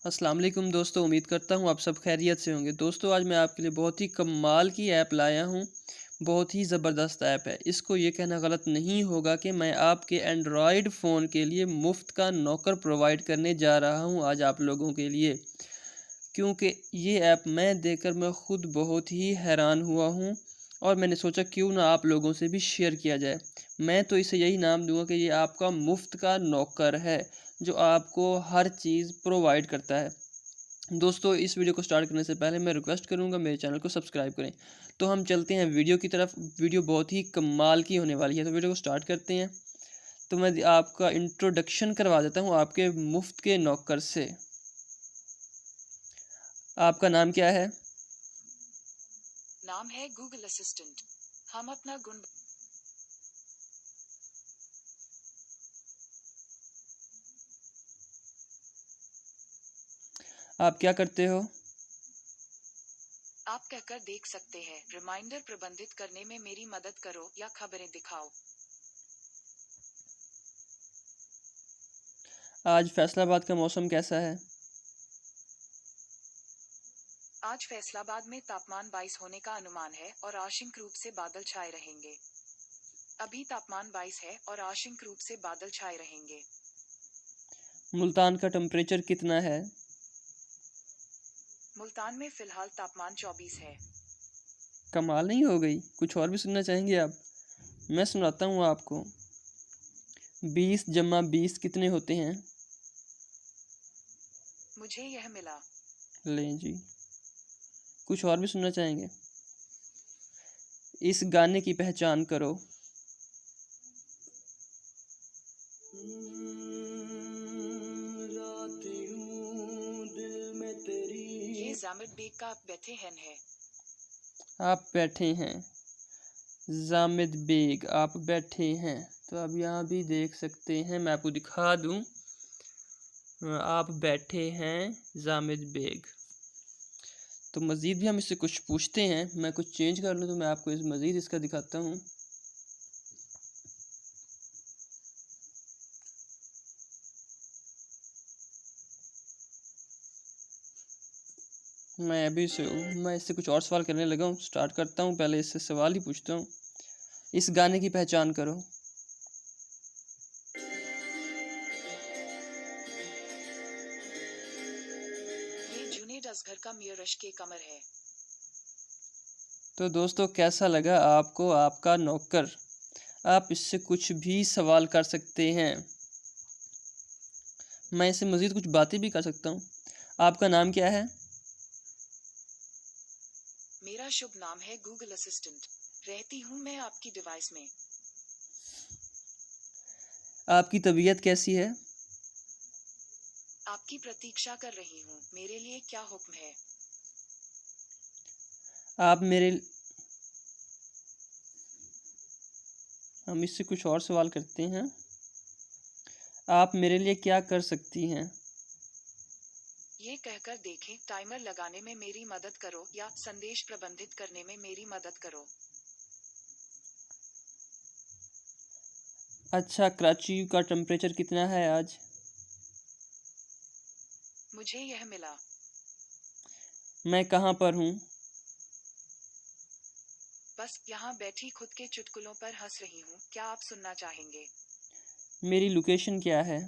अस्सलाम वालेकुम दोस्तों, उम्मीद करता हूँ आप सब खैरियत से होंगे। दोस्तों आज मैं आपके लिए बहुत ही कमाल की ऐप लाया हूँ। बहुत ही ज़बरदस्त ऐप है। इसको ये कहना गलत नहीं होगा कि मैं आपके एंड्रॉयड फ़ोन के लिए मुफ्त का नौकर प्रोवाइड करने जा रहा हूँ आज आप लोगों के लिए। क्योंकि ये ऐप देखकर मैं ख़ुद बहुत ही हैरान हुआ हूँ और मैंने सोचा क्यों ना आप लोगों से भी शेयर किया जाए। मैं तो इसे यही नाम दूंगा कि ये आपका मुफ्त का नौकर है जो आपको हर चीज़ प्रोवाइड करता है। दोस्तों इस वीडियो को स्टार्ट करने से पहले मैं रिक्वेस्ट करूंगा मेरे चैनल को सब्सक्राइब करें। तो हम चलते हैं वीडियो की तरफ। वीडियो बहुत ही कमाल की होने वाली है, तो वीडियो को स्टार्ट करते हैं। तो मैं आपका इंट्रोडक्शन करवा देता हूँ आपके मुफ्त के नौकर से। आपका नाम क्या है? नाम है गूगल असिस्टेंट। हम अपना गुण आप क्या करते हो? आप कहकर देख सकते हैं। रिमाइंडर प्रबंधित करने में मेरी मदद करो या खबरें दिखाओ। आज फैसलाबाद का मौसम कैसा है? आज फैसलाबाद में तापमान 22 होने का अनुमान है और आंशिक रूप से बादल छाए रहेंगे। अभी तापमान 22 है और आंशिक रूप से बादल छाए रहेंगे। मुल्तान का टेम्परेचर कितना है? मुल्तान में फिलहाल तापमान 24 है। कमाल नहीं हो गई? कुछ और भी सुनना चाहेंगे आप? मैं सुनाता हूँ आपको। 20 जमा 20 कितने होते हैं? मुझे यह मिला। लें जी। कुछ और भी सुनना चाहेंगे? इस गाने की पहचान करो। ये जामिद बेग का आप बैठे हैं। आप बैठे हैं। जामिद बेग आप बैठे हैं। तो अब यहाँ भी देख सकते हैं, मैं आपको दिखा दूँ। आप बैठे हैं जामिद बेग। तो मज़ीद भी हम इससे कुछ पूछते हैं। मैं कुछ चेंज कर लूँ तो मैं आपको मज़ीद इसका दिखाता हूँ। मैं इससे कुछ और सवाल करने लगा हूँ। स्टार्ट करता हूँ, पहले इससे सवाल ही पूछता हूँ। इस गाने की पहचान करो। ये जुनेद असगर का मियर रश के कमर है। तो दोस्तों कैसा लगा आपको आपका नौकर? आप इससे कुछ भी सवाल कर सकते हैं। मैं इससे मज़ीद कुछ बातें भी कर सकता हूँ। आपका नाम क्या है? मेरा शुभ नाम है गूगल असिस्टेंट। रहती हूँ मैं आपकी डिवाइस में। आपकी तबीयत कैसी है? आपकी प्रतीक्षा कर रही हूँ। मेरे लिए क्या हुक्म है? आप मेरे हम इससे कुछ और सवाल करते हैं। आप मेरे लिए क्या कर सकती हैं? ये कहकर देखें, टाइमर लगाने में मेरी मदद करो या संदेश प्रबंधित करने में मेरी मदद करो। अच्छा, कराची का टेम्परेचर कितना है आज? मुझे यह मिला। मैं कहाँ पर हूँ? बस यहाँ बैठी खुद के चुटकुलों पर हंस रही हूँ। क्या आप सुनना चाहेंगे? मेरी लोकेशन क्या है?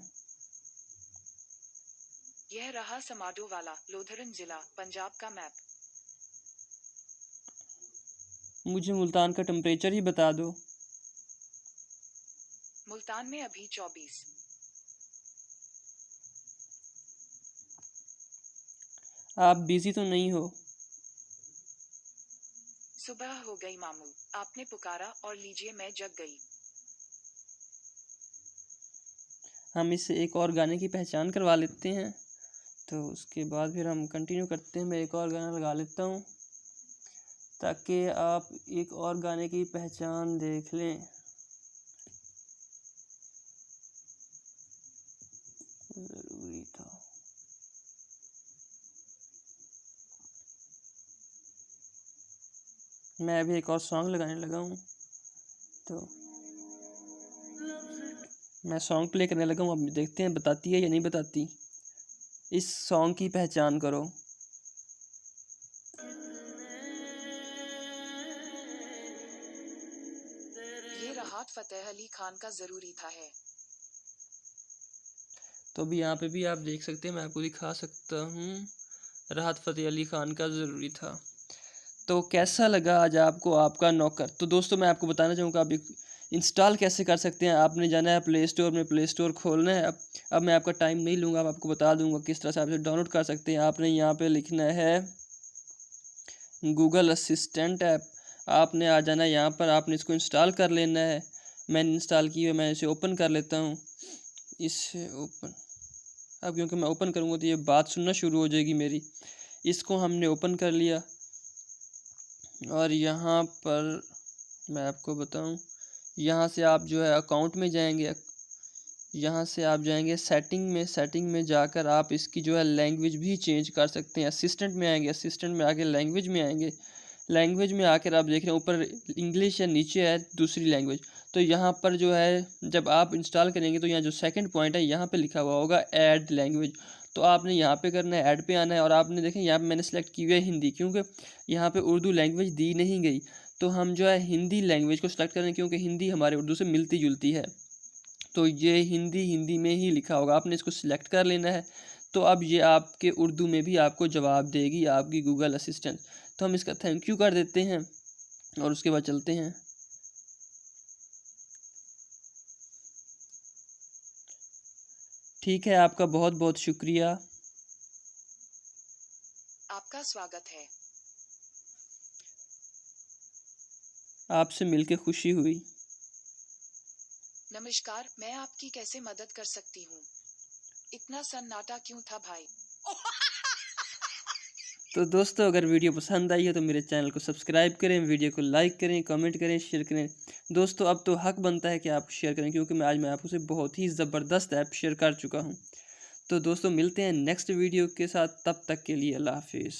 यह रहा समाडो वाला लोधरन जिला पंजाब का मैप। मुझे मुल्तान का टेम्परेचर ही बता दो। मुल्तान में अभी 24। आप बिज़ी तो नहीं हो? सुबह हो गई मामू। आपने पुकारा और लीजिए मैं जग गई। हम इससे एक और गाने की पहचान करवा लेते हैं, तो उसके बाद फिर हम कंटिन्यू करते हैं। मैं एक और गाना लगा लेता हूँ ताकि आप एक और गाने की पहचान देख लें। ज़रूरी था। मैं अभी एक और सॉन्ग लगाने लगा हूँ, तो मैं सॉन्ग प्ले करने लगा हूँ। अब देखते हैं बताती है या नहीं बताती। इस सॉन्ग की पहचान करो। ये राहत फ़तेह अली खान का ज़रूरी था है। तो अभी यहाँ पे भी आप देख सकते हैं, मैं आपको दिखा सकता हूँ, राहत फ़तेह अली खान का ज़रूरी था। तो कैसा लगा आज आपको आपका नौकर? तो दोस्तों मैं आपको बताना चाहूँगा आप इंस्टॉल कैसे कर सकते हैं। आपने जाना है प्ले स्टोर में, प्ले स्टोर खोलना है। अब मैं आपका टाइम नहीं लूँगा, अब आपको बता दूँगा किस तरह से आप इसे डाउनलोड कर सकते हैं। आपने यहाँ पे लिखना है गूगल असिस्टेंट ऐप। आपने आ जाना है यहाँ पर, आपने इसको इंस्टॉल कर लेना है। मैंने इंस्टॉल की है, मैं इसे ओपन कर लेता हूँ। इसे ओपन, अब क्योंकि मैं ओपन करूँगा तो ये बात सुनना शुरू हो जाएगी मेरी। इसको हमने ओपन कर लिया और यहाँ पर मैं आपको बताऊँ, यहाँ से आप जो है अकाउंट में जाएंगे। यहाँ से आप जाएंगे सेटिंग में, सेटिंग में जाकर आप इसकी जो है लैंग्वेज भी चेंज कर सकते हैं। असिस्टेंट में आएंगे, असिस्टेंट में आके लैंग्वेज में आएंगे। लैंग्वेज में आकर आप देख रहे हैं ऊपर इंग्लिश है, नीचे है दूसरी लैंग्वेज। तो यहाँ पर जो है जब आप इंस्टॉल करेंगे तो यहाँ जो सेकंड पॉइंट है यहाँ पे लिखा हुआ होगा ऐड लैंग्वेज। तो आपने यहाँ पे करना है, ऐड पे आना है। और आपने देखें यहाँ पे मैंने सेलेक्ट की हुई है हिंदी, क्योंकि यहाँ पे उर्दू लैंग्वेज दी नहीं गई। तो हम जो है हिंदी लैंग्वेज को सेलेक्ट करें, क्योंकि हिंदी हमारे उर्दू से मिलती जुलती है। तो ये हिंदी में ही लिखा होगा, आपने इसको सिलेक्ट कर लेना है। तो अब ये आपके उर्दू में भी आपको जवाब देगी आपकी गूगल असिस्टेंट। तो हम इसका थैंक यू कर देते हैं और उसके बाद चलते हैं। ठीक है, आपका बहुत बहुत शुक्रिया। आपका स्वागत है। आपसे मिलके खुशी हुई। नमस्कार, मैं आपकी कैसे मदद कर सकती हूँ? इतना सन्नाटा क्यों था भाई? तो दोस्तों अगर वीडियो पसंद आई हो तो मेरे चैनल को सब्सक्राइब करें, वीडियो को लाइक करें, कमेंट करें, शेयर करें। दोस्तों अब तो हक बनता है कि आप शेयर करें, क्योंकि आज मैं आपसे बहुत ही ज़बरदस्त ऐप शेयर कर चुका हूँ। तो दोस्तों मिलते हैं नेक्स्ट वीडियो के साथ, तब तक के लिए अल्लाह हाफिज़।